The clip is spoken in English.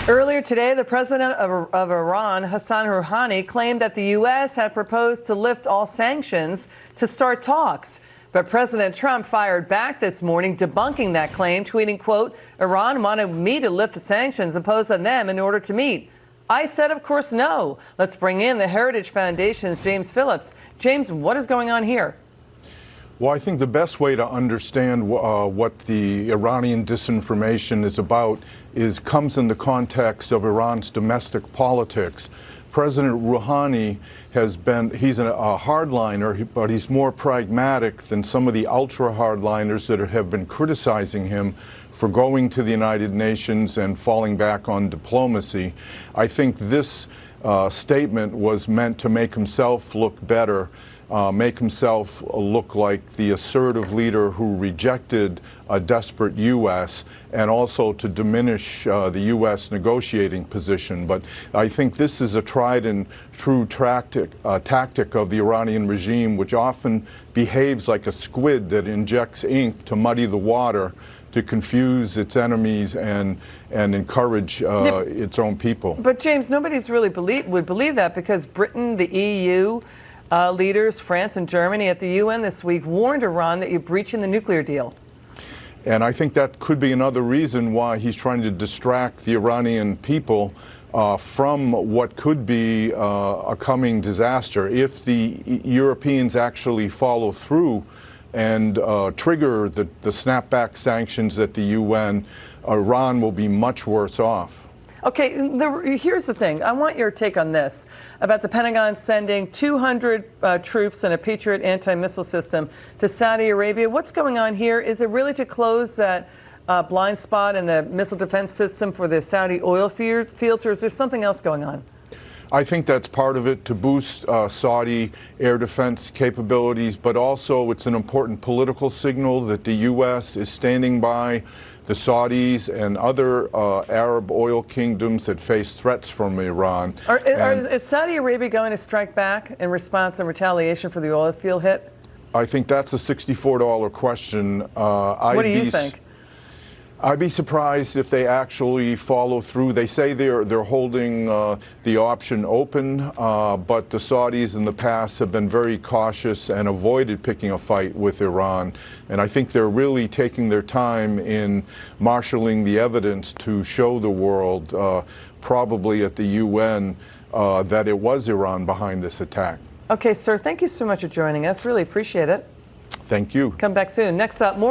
Earlier today, the president of Iran, Hassan Rouhani, claimed that the U.S. had proposed to lift all sanctions to start talks. But President Trump fired back this morning, debunking that claim, tweeting, quote, "Iran wanted me to lift the sanctions imposed on them in order to meet. I said, of course, no." Let's bring in the Heritage Foundation's James Phillips. James, what is going on here? Well, I think the best way to understand what the Iranian disinformation is about comes in the context of Iran's domestic politics. President Rouhani he's a hardliner, but he's more pragmatic than some of the ultra-hardliners that have been criticizing him for going to the United Nations and falling back on diplomacy. I think this statement was meant to make himself look better, make himself look like the assertive leader who rejected a desperate U.S., and also to diminish the U.S. negotiating position. But I think this is a tried and true tactic of the Iranian regime, which often behaves like a squid that injects ink to muddy the water, to confuse its enemies and encourage its own people. But James, nobody's really would believe that, because Britain, the EU, leaders, France and Germany at the UN this week warned Iran that you're breaching the nuclear deal. And I think that could be another reason why he's trying to distract the Iranian people from what could be a coming disaster. If the Europeans actually follow through and trigger the snapback sanctions at the UN, Iran will be much worse off. Okay, here's the thing. I want your take on this, about the Pentagon sending 200 troops and a Patriot anti-missile system to Saudi Arabia. What's going on here? Is it really to close that blind spot in the missile defense system for the Saudi oil fields, or is there something else going on? I think that's part of it, to boost Saudi air defense capabilities, but also it's an important political signal that the U.S. is standing by the Saudis and other Arab oil kingdoms that face threats from Iran. Is Saudi Arabia going to strike back in response and retaliation for the oil field hit? I think that's a $64 question. What do you think? I'd be surprised if they actually follow through. They say they're holding the option open, but the Saudis in the past have been very cautious and avoided picking a fight with Iran. And I think they're really taking their time in marshaling the evidence to show the world, probably at the UN, that it was Iran behind this attack. Okay, sir, thank you so much for joining us. Really appreciate it. Thank you. Come back soon. Next up, more.